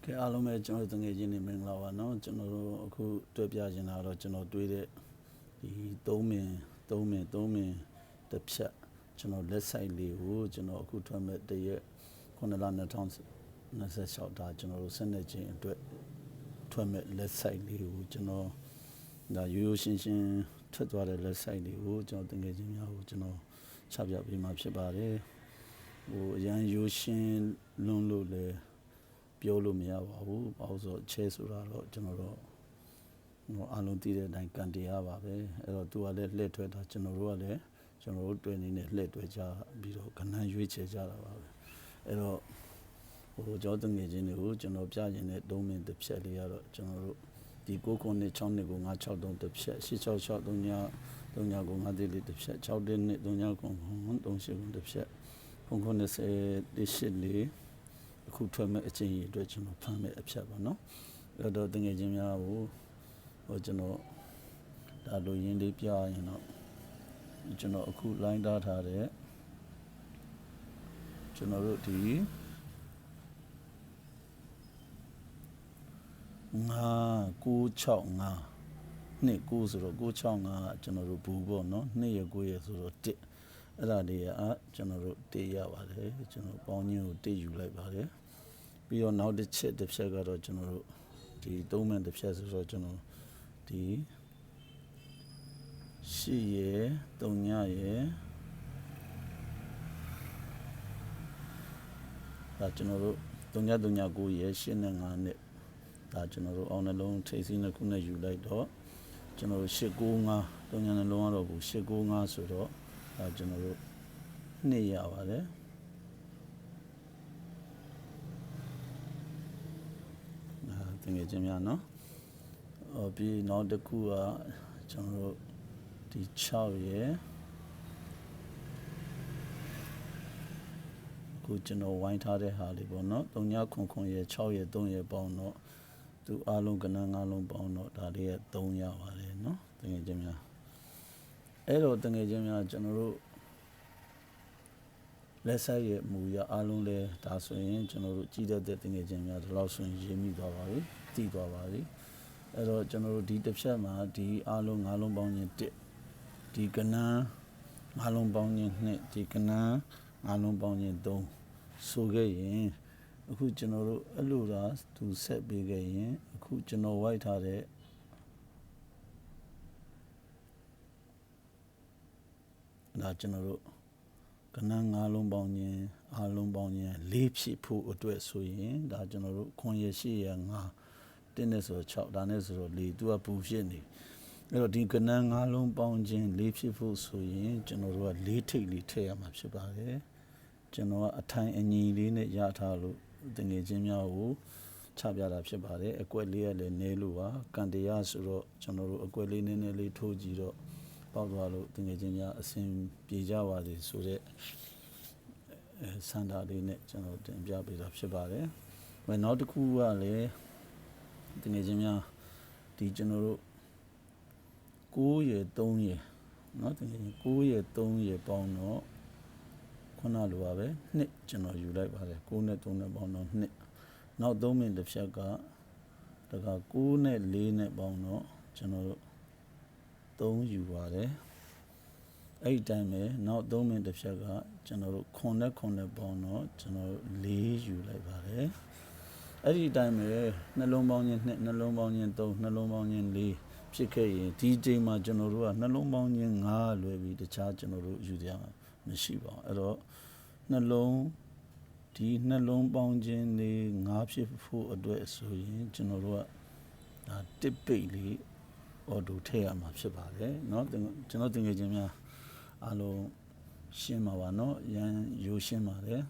ကဲအားလုံးပဲကျွန်တော်တငယ်ချင်းနေမင်္ဂလာပါနော်ကျွန်တော်တို့အခုတွေ့ပြချင်တာတော့ကျွန်တော်တွေ့တဲ့ဒီ3မင်တစ်ဖြတ်ကျွန်တော်လက်ဆိုင်လေးကိုကျွန်တော်အခုထွက်မဲ့တရက်9လ2026ဒါကျွန်တော်တို့12ချင်းအတွက်ထွက်မဲ့လက်ဆိုင်လေးကိုကျွန်တော်ဒါရိုးရှင်းထွက်သွားတဲ့လက်ဆိုင်လေးကိုကျွန်တော်တငယ်ချင်းများကိုကျွန်တော်ချပြပေးမှာဖြစ်ပါတယ်ဟိုအရန်ရိုးရှင်းလွန်းလို့လေပြောလို့မရပါဘူး။ဘာလို့ဆိုချဲဆိုတာတော့ကျွန်တော်တို့အားလုံးသိတဲ့အတိုင်းကန်တရားပါပဲ။အဲ့တော့သူကလည်းလှည့်ထွက်တာကျွန်တော်တို့ကလည်းကျွန်တော်တို့တွေ့နေတဲ့လှည့်ထွက်ကြပြီးတော့ကဏ္ဍရွေးချယ်ကြတာပါပဲ။အဲ့တော့ဟိုကြောတငယ်ချင်းတွေကိုကျွန်တော်ပြရင်တဲ့3မိနစ်တစ်ဖြတ်လေးကတော့ကျွန်တော်တို့ဒီ9ခုနှစ်6နှစ်ကို963တစ်ဖြတ်866 3ည9သေးလေးတစ်ဖြတ်6တဲ့နှစ်3ည9 38တစ်ဖြတ်990တစ်ရှစ်လေးအခုထွက်မဲ့အချိန်ကြီးအတွက်ကျွန်တော်ဖမ်းမဲ့အဖြတ်ပါနော်အဲ့တော့တငယ်ချင်းများကိုဟိုကျွန်တော်ဒါလိုရင်းလေးပြရင်တော့ကျွန်တော်အခု line ထားတဲ့ကျွန်တော်တို့ဒီ965နှစ်9ဆိုတော့965ကျွန်တော်တို့ဘူးပေါ့နော်2ရ9ရဆိုတော့1အဲ့ဒါလေးကျွန်တော်တို့1ရပါတယ်ကျွန်တော်ပေါင်းချင်းကို1ယူလိုက်ပါတယ်ပြီးတော့နောက်တစ်ချက်တစ်ဖြတ်ကတော့ကျွန်တော်တို့ဒီ3မှန်တစ်ဖြတ်ဆိုတော့ကျွန်တော်ဒီ8ရယ်3ညရယ်ဒါကျွန်တော်တို့3ည9ရယ်8နဲ့9နဲ့ဒါကျွန်တော်တို့အောင်နှလုံးထိပ်စီးနှစ်ခုနဲ့ယူလိုက်တော့ကျွန်တော်တို့895 3ညနှလုံးကတော့ဘူး895ဆိုတော့ဒါကျွန်တော်တို့2ရပါတယ်တကယ်ချင်းများနော်ပြီးနောက်တစ်ခုကကျွန်တော်တို့ဒီ6ရယ်အခုကျွန်တော်ဝိုင်းထားတဲ့ဟာလေးပေါ့နော်3ည9ရယ်6ရယ်3ရယ်ပေါင်းတော့သူအားလုံးကဏ္ဍ9လုံးပေါင်းတော့ဒါလေးရဲ့3ရပါတယ်နော်တကယ်ချင်းများအဲ့တော့တကယ်ချင်းများကျွန်တော်တို့လက်ဆက်ရဲ့မူရအားလုံးလဲဒါဆိုရင်ကျွန်တော်တို့ကြည့်တဲ့တကယ်ချင်းများဒီလောက်ဆိုရင်ရေးမိသွားပါပြီသိသွားပါပြီအဲ့တော့ကျွန်တော်တို့ဒီတစ်ဖြတ်မှာဒီအားလုံး9လုံးပေါင်းခြင်း1ဒီကဏ္ဍ9လုံးပေါင်းခြင်း2ဒီကဏ္ဍ9လုံးပေါင်းခြင်း3ဆိုခဲ့ရင်အခုကျွန်တော်တို့အဲ့လိုသာသူဆက်ပေးခဲ့ရင်အခုကျွန်တော်ဝိုက်ထားတဲ့ဒါကျွန်တော်တို့ကဏ္ဍ9လုံးပေါင်းခြင်းအားလုံးပေါင်းခြင်း4ဖြစ်ဖို့အတွက်ဆိုရင်ဒါကျွန်တော်တို့9ရ8ရ5တင်းနဲ့ဆို6ဒါနဲ့ဆိုတော့4သူကပူဖြစ်နေအဲ့တော့ဒီကဏ္ဍ9လုံးပေါင်းခြင်း4ဖြစ်ဖို့ဆိုရင်ကျွန်တော်တို့က4ထိပ်လေးထည့်ရမှာဖြစ်ပါတယ်ကျွန်တော်ကအထိုင်အညီလေးနဲ့ရထားလို့တငယ်ချင်းများကိုချပြတာဖြစ်ပါတယ်အကွက်လေးကလည်းနည်းလို့ပါကန်တရားဆိုတော့ကျွန်တော်တို့အကွက်လေးနည်းနည်းလေးထိုးကြည့်တော့ပေါက်သွားလို့တငယ်ချင်းများအဆင်ပြေကြပါစေဆိုတဲ့စန္ဒာလေးနဲ့ကျွန်တော်တင်ပြပေးတာဖြစ်ပါတယ်။နောက်တစ်ခုကလည်းတကယ်ချင်းများဒီကျွန်တော်တို့9ရယ်3ရယ်เนาะတကယ်ချင်း9ရယ်3ရယ်ပေါင်းတော့ခုနလိုပါပဲ2ကျွန်တော်ယူလိုက်ပါတယ်9နဲ့3နဲ့ပေါင်းတော့2နောက်3မိနစ်တစ်ဖြတ်ကဒါက9နဲ့4နဲ့ပေါင်းတော့ကျွန်တော်တို့3ယူပါတယ်အဲ့ဒီတိုင်းပဲနောက်3မိနစ်တစ်ဖြတ်ကကျွန်တော်တို့9နဲ့9နဲ့ပေါင်းတော့ကျွန်တော်တို့4ယူလိုက်ပါတယ်အဲ့ဒီတိုင်းပဲနှလုံးပေါင်းခြင်း2နှလုံးပေါင်းခြင်း3နှလုံးပေါင်းခြင်း4ဖြစ်ခဲ့ရင်ဒီချိန်မှာကျွန်တော်တို့ကနှလုံးပေါင်းခြင်း5လွယ်ပြီးတခြားကျွန်တော်တို့ယူရမရှိပါဘူးအဲ့တော့နှလုံးပေါင်းခြင်း5ဖြစ်ဖို့အတွက်ဆိုရင်ကျွန်တော်တို့ကဒါတစ်ပိတ်လေးအော်တိုထည့်ရမှာဖြစ်ပါတယ်เนาะကျွန်တော်တင်ငယ်ချင်းများအားလုံးရှင်းပါပါเนาะရန်ရိုးရှင်းပါတယ်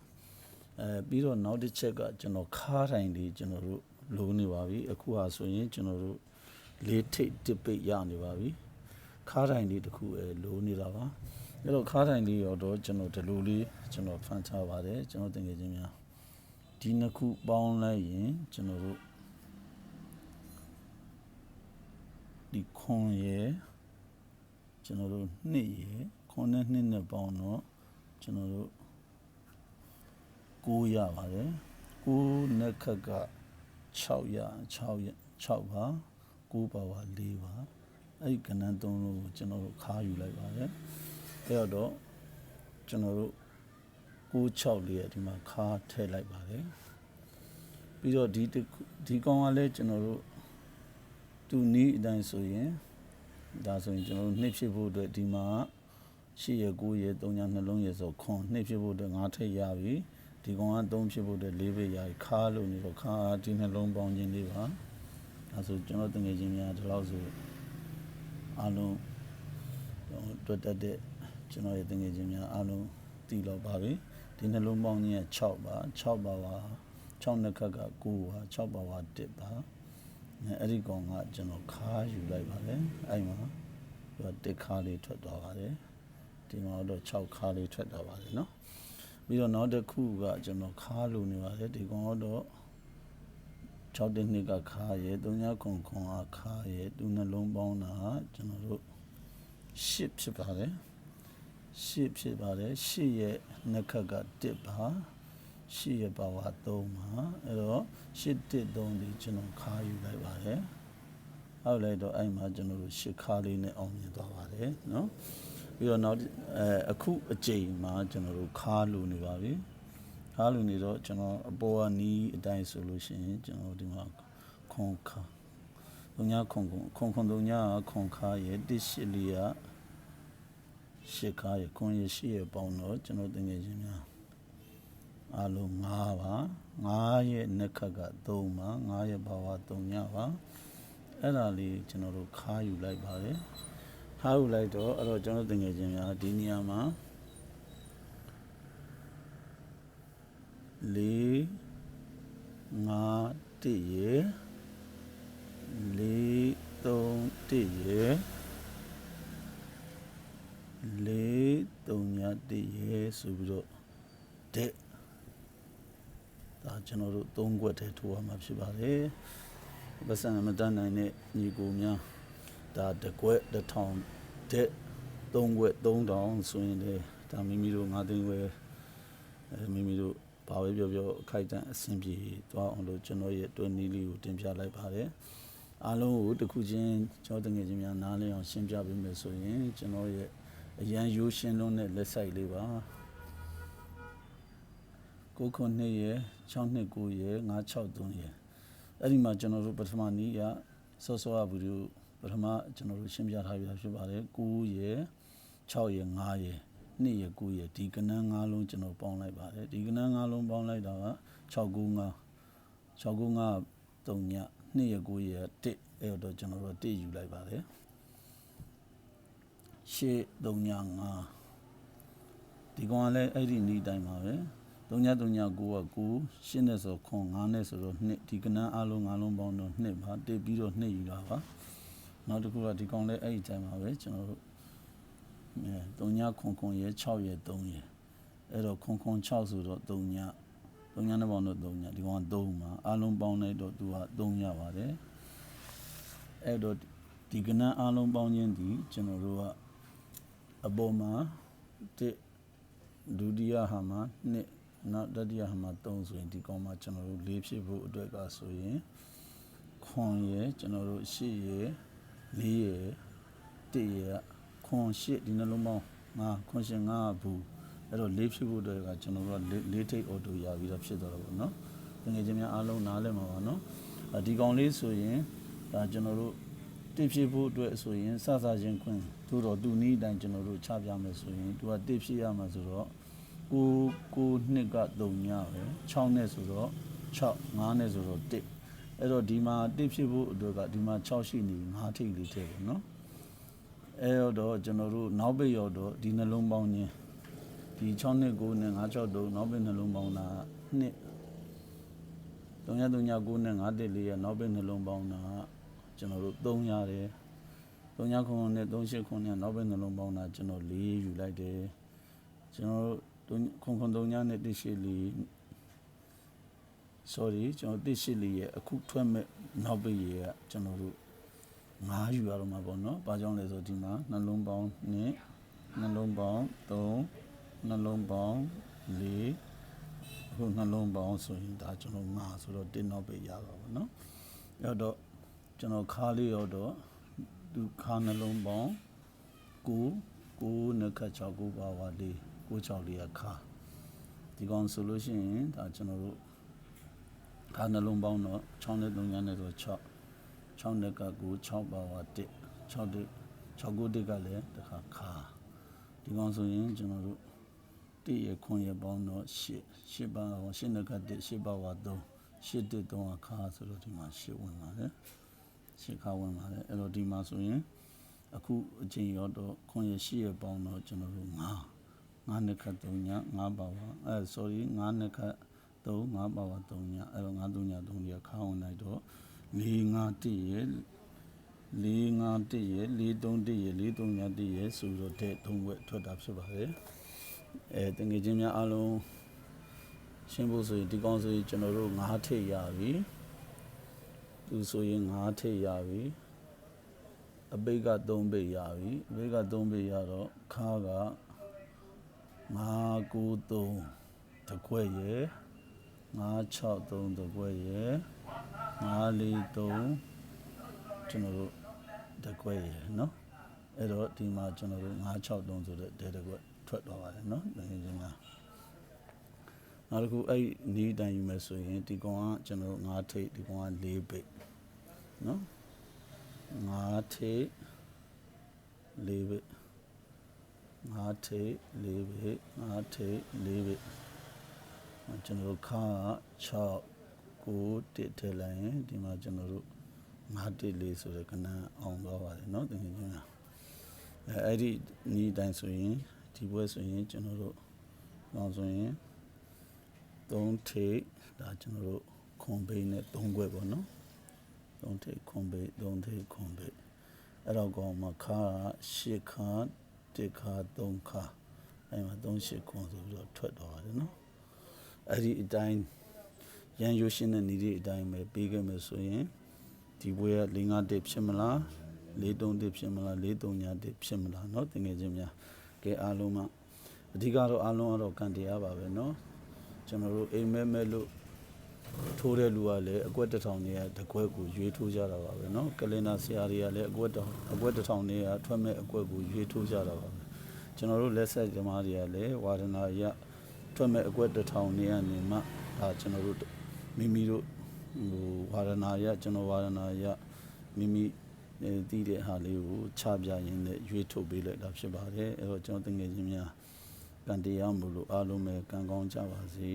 ပြီးတော့နောက်တစ်ချက်ကကျွန်တော်ခါးထိုင်လေးကျွန်တော်တို့လိုနေပါပြီအခုဟာဆိုရင်ကျွန်တော်တို့4ထိပ်တစ်ပိတ်ရနေပါပြီခါးထိုင်လေးတစ်ခုလိုနေတာပါအဲ့တော့ခါးထိုင်လေးရောတော့ကျွန်တော်ဒီလိုလေးကျွန်တော်ဖန်ထားပါတယ်ကျွန်တော်တင်ငယ်ချင်းများဒီနှစ်ခုပေါင်းလိုက်ရင်ကျွန်တော်တို့ဒီခွန်ရယ်ကျွန်တော်တို့2ရယ်ခွန်နဲ့2နဲ့ပေါင်းတော့ကျွန်တော်တို့9ရပါတယ်9နဲ့ခက်က 6ရ6ပါ9ပါဝါ4ပါအဲ့ဒီကဏ္ဍ3လုံးကိုကျွန်တော်တို့ခါယူလိုက်ပါတယ်အဲ့တော့ကျွန်တော်တို့96လေးဒီမှာခါထည့်လိုက်ပါတယ်ပြီးတော့ဒီကောင်ကလည်းကျွန်တော်တို့တူနီးအတိုင်းဆိုရင်ဒါဆိုရင်ကျွန်တော်တို့နှစ်ဖြစ်ဖို့အတွက်ဒီမှာ8ရ9ရ3ညနှလုံးရဆိုခွန်နှစ်ဖြစ်ဖို့အတွက်9ထည့်ရပြီဒီကောင်က3ဖြစ်ဖို့အတွက်4ပဲရပြီခါလို့နေတော့ခါဒီနှလုံးပေါင်းခြင်းလေးပါဒါဆိုကျွန်တော်တငယ်ချင်းများဒီလောက်ဆိုအားလုံးတွေ့တတ်တဲ့ကျွန်တော်ရဲ့တငယ်ချင်းများအားလုံးတည်တော့ပါပြီဒီနှလုံးပေါင်းခြင်းက6ပါ6ပါပါ6နှစ်ခက်က9ပါ6ပါပါ1ပါအဲ့ဒီကောင်ကကျွန်တော်ခါယူလိုက်ပါတယ်အဲ့မှာတစ်ခါလေးထွက်သွားပါတယ်ဒီမှာတော့6ခါလေးထွက်သွားပါတယ်เนาะပြီးတော့နောက်တစ်ခုကကျွန်တော်ခါလို့နေပါတယ်ဒီကောင်တော့6တစ်နှစ်ကခါရဲ့3ညခွန်ခွန်ကခါရဲ့သူနှလုံးပေါင်းတာကျွန်တော်တို့10ဖြစ်ပါတယ်10ဖြစ်ပါတယ်10ရဲ့နှစ်ခက်က1ပါ10ရဲ့ပါဝါ3ပါအဲ့တော့10 1 3ဒီကျွန်တော်ခါယူလိုက်ပါတယ်အောက်လိုက်တော့အဲ့မှာကျွန်တော်တို့10ခါလေးနဲ့အောင်မြင်သွားပါတယ်เนาะပြီးတော့နောက်အခုအကြိမ်မှာကျွန်တော်တို့ခါလူနေပါပြီခါလူနေတော့ကျွန်တော်အပေါ်ကနီးအတိုင်းဆိုလို့ရှိရင်ကျွန်တော်ဒီမှာခွန်ခါ3ညခွန်3ညခွန်ခါရဲ့1 8လေးက10ခါရဲ့ခွန်ရဲ့10ရဲ့ပေါင်းတော့ကျွန်တော်တကယ်ချင်းများအားလုံး9ပါ9ရဲ့နှစ်ခက်က3ပါ9ရဲ့ဘာဝ3ညပါအဲ့ဒါလေးကျွန်တော်တို့ခါယူလိုက်ပါတယ်ခါယူလိုက်တော့အဲ့တော့ကျွန်တော်တကယ်ချင်းများဒီနေရာမှာ4 5 1ရေ4 3 1ရေ4 3ည1ရေဆိုပြီးတော့တဲ့ဒါကျွန်တော်တို့3ခွက်တည်းထိုးရမှာဖြစ်ပါတယ်ပစံမတတ်နိုင်တဲ့ညီကိုများဒါတစ်ခွက်1000တဲ့3ခွက်3000ဆိုရင်လေဒါမိမိတို့9သိန်းခွဲမိမိတို့ဘာပဲပြောအခိုက်အတန့်အဆင်ပြေသွားအောင်လို့ကျွန်တော်ရဲ့တွဲနည်းလေးကိုတင်ပြလိုက်ပါတယ်အားလုံးကိုတစ်ခုချင်းကျွန်တော်တကယ်ချင်းများနားလည်အောင်ရှင်းပြပေးမယ်ဆိုရင်ကျွန်တော်ရဲ့အရန်ရိုးရှင်းလုံးတဲ့လက်ဆိုင်လေးပါ9ခုနှစ်ရယ်6နှစ်9ရယ်9 6 3ရယ်အဲ့ဒီမှာကျွန်တော်တို့ပထမနည်းကစောစောကဗီဒီယိုပထမကျွန်တော်တို့ရှင်းပြထားပြီးသားဖြစ်ပါတယ်9ရယ်6ရယ်9ရယ်2ရယ်9ရယ်ဒီကဏ္ဍ5လုံးကျွန်တော်ပေါင်းလိုက်ပါတယ်ဒီကဏ္ဍ5လုံးပေါင်းလိုက်တာက695 695 3ည2ရယ်9ရယ်1အဲ့တော့ကျွန်တော်တို့1ယူလိုက်ပါတယ်8 3ည5ဒီကောင်ကလည်းအဲ့ဒီနေ့တိုင်းပါပဲ3ည9က9 8နဲ့ဆိုခွန်9နဲ့ဆိုတော့2ဒီကဏ္ဍအလုံး5လုံးပေါင်းတော့2ပါ1ပြီးတော့2ယူတာပါနောက်တစ်ခုကဒီကောင်လည်းအဲ့ဒီတိုင်းပါပဲကျွန်တော်တို့3ညခွန်ရယ်6ရယ်3ရယ်အဲ့တော့ခွန်6ဆိုတော့3ညနဲ့ပေါင်းတော့3ညဒီကောင်က3ပါအလုံးပေါင်းလိုက်တော့သူက3ရပါတယ်အဲ့တော့ဒီကဏ္ဍအလုံးပေါင်းခြင်းဒီကျွန်တော်တို့ကအပေါ်မှာ1ဒုတိယဟာမှာ2နောက်တတိယဟာမှာ3ဆိုရင်ဒီကောင်မှာကျွန်တော်တို့4ဖြစ်ဖို့အတွက်ကဆိုရင်ခွန်ရယ်ကျွန်တော်တို့8ရယ်4ရယ်1ရယ်ခွန်8ဒီနှလုံးပေါင်း5ခွန်8 5ဘူးအဲ့တော့4ဖြစ်ဖို့အတွက်ကကျွန်တော်တို့က4ထိပ်အော်တိုရပြီးတော့ဖြစ်သွားတော့ဗောနော်တကယ်ချင်းများအားလုံးနားလည်မှာပါနော်ဒီကောင်လေးဆိုရင်ဒါကျွန်တော်တို့1ဖြစ်ဖို့အတွက်ဆိုရင်စချင်းခွင့်သို့တော့သူနည်းအတိုင်းကျွန်တော်တို့ချပြမယ်ဆိုရင်သူက1ဖြစ်ရမှာဆိုတော့9နှစ်က3ညပဲ6နဲ့ဆိုတော့6 5နဲ့ဆိုတော့1အဲ့တော့ဒီမှာ1ဖြစ်ဖို့အတွက်ကဒီမှာ6ရှိနေ5ထိပ်လေးထည့်ပါနော်အဲ့တော့ကျွန်တော်တို့နောက်ပိတ်ရောက်တော့ဒီနှလုံးပေါင်းခြင်းဒီ6နှစ်9နဲ့5 6 3နောက်ပိတ်နှလုံးပေါင်းတာ2 3ည9နဲ့5 1 4ရဲ့နောက်ပိတ်နှလုံးပေါင်းတာကျွန်တော်တို့3ရတယ်3ညခွန်နဲ့3 8ခွန်နဲ့နောက်ပိတ်နှလုံးပေါင်းတာကျွန်တော်4ယူလိုက်တယ်ကျွန်တော်တို့ခွန်3ညနဲ့1 8 4 sorry ကျွန်တော်1 8 4ရဲ့အခုထွက်မဲ့နောက်ပိတ်ရဲ့ကျွန်တော်တို့5ယူရတော့မှာပေါ့နော်။ဘာကြောင့်လဲဆိုဒီမှာနှလုံးပေါင်း2နှလုံးပေါင်း3နှလုံးပေါင်း4 ခုနှလုံးပေါင်းဆိုရင်ဒါကျွန်တော်ငါဆိုတော့တင်းနောက်ပဲရတာပါနော်အဲ့တော့ကျွန်တော်ခါလေးရောတော့သူခါနှလုံးပေါင်း9နှစ်ခတ်6 9ပါဝါလေး96လေးရခါဒီကောင်ဆိုလို့ရှိရင်ဒါကျွန်တော်တို့ခါနှလုံးပေါင်းတော့6နဲ့3ညနဲ့ဆို6နဲ့က9 6ပါဝါ1 6 9ကလည်းတခါခါဒီကောင်ဆိုရင်ကျွန်တော်တို့1ရခွန်ရပေါင်းတော့8ပါဝါ8နဲ့က1 8ပါဝါ3 8 1 3ခါဆိုတော့ဒီမှာ8ဝင်ပါတယ်8ခါဝင်ပါတယ်အဲ့တော့ဒီမှာဆိုရင်အခုအချိန်ရောတော့ခွန်ရ8ရပေါင်းတော့ကျွန်တော်တို့9နှစ်ခတ်3ည9ပါဝါsorry 9နှစ်ခတ်3 5ပါဝါ3ညအဲ့တော့9 3ည3ရခါဝင်လိုက်တော့4 5 1ရ4 5 1ရ4 3 1ရ4 3ည1ရဆိုတော့တဲ့3ဘွဲ့ထွက်တာဖြစ်ပါတယ်တငယ်ချင်းများအားလုံးရှင်းဖို့ဆိုရင်ဒီကောင်ဆိုရင်ကျွန်တော်တို့9ထိပ်ရပြီသူဆိုရင်9ထိပ်ရပြီအပိတ်က3ပိတ်ရပြီအပိတ်က3ပိတ်ရတော့ခါက9 9 3တကွက်ရယ်9 6 3တကွက်ရယ်9 4 3ကျွန်တော်တို့တကွက်ရယ်เนาะအဲ့တော့ဒီမှာကျွန်တော်တို့9 6 3ဆိုတဲ့တကွက်ထွက်သွားပါတယ်เนาะငယ်ချင်းများနောက်တစ်ခုအဲ့နီးတိုင်ယူမယ်ဆိုရင်ဒီကောင်ကကျွန်တော်9ထိပ်ဒီကောင်က4ပိတ်เนาะ9ထိပ်4ပိတ်9ထိပ်4ပိတ်9ထိပ်4ပိတ်ကျွန်တော်ခါ6 9 1ထည့်လိုက်ရင်ဒီမှာကျွန်တော်တို့9 1 4ဆိုတဲ့ကဏ္ဍအောင်သွားပါတယ်เนาะတကယ်ချင်းလားအဲ့ဒီနီးတိုင်းဆိုရင်ဒီဘွဲဆိုရင်ကျွန်တော်တို့အောင်ဆိုရင်3ထိပ်ဒါကျွန်တော်တို့ခွန်ဘိန်းနဲ့3ခွဲပေါ့နော်3ထိပ်ခွန်ဘိန်း3ထိပ်ခွန်ဘိန်းအဲ့တော့ကောင်မှာခါ8ခါ1ခါ3ခါအဲ့မှာ3 8ခွန်ဆိုပြီးတော့ထွက်သွားပါတယ်နော်အဲ့ဒီအတိုင်းရန်ရိုးရှင်းတဲ့နေဒီအတိုင်းပဲပေးခဲ့မယ်ဆိုရင်ဒီဘွဲက4 5 1ဖြစ်မလား4 3 1ဖြစ်မလား4 3 9 1ဖြစ်မလားเนาะတကယ်ချင်းများကဲအားလုံးမှာအဓိကတော့အားလုံးကတော့ကန်တရားပါပဲเนาะကျွန်တော်တို့အိမ်မဲလို့ထိုးတဲ့လူကလည်းအကွက်1000နေရတကွက်ကိုရွေးထိုးကြတာပါပဲเนาะကလင်နာဆရာတွေကလည်းအကွက်1000နေရထွက်မဲ့အကွက်ကိုရွေးထိုးကြတာပါပဲကျွန်တော်တို့လက်ဆက်သမားတွေကလည်းဝါဒနာရထွက်မဲ့အကွက်1000နေရနေမှကျွန်တော်တို့မိမိတို့ဝါဒနာရကျွန်တော်ဝါဒနာရမိမိတည်တဲ့ဟာလေးကိုချပြရင်းနဲ့ရွေးထုတ်ပေးလိုက်တာဖြစ်ပါတယ်အဲ့တော့ကျွန်တော်တကယ်ချင်းများကန်တရားမို့လို့အားလုံးပဲကံကောင်းကြပါစေ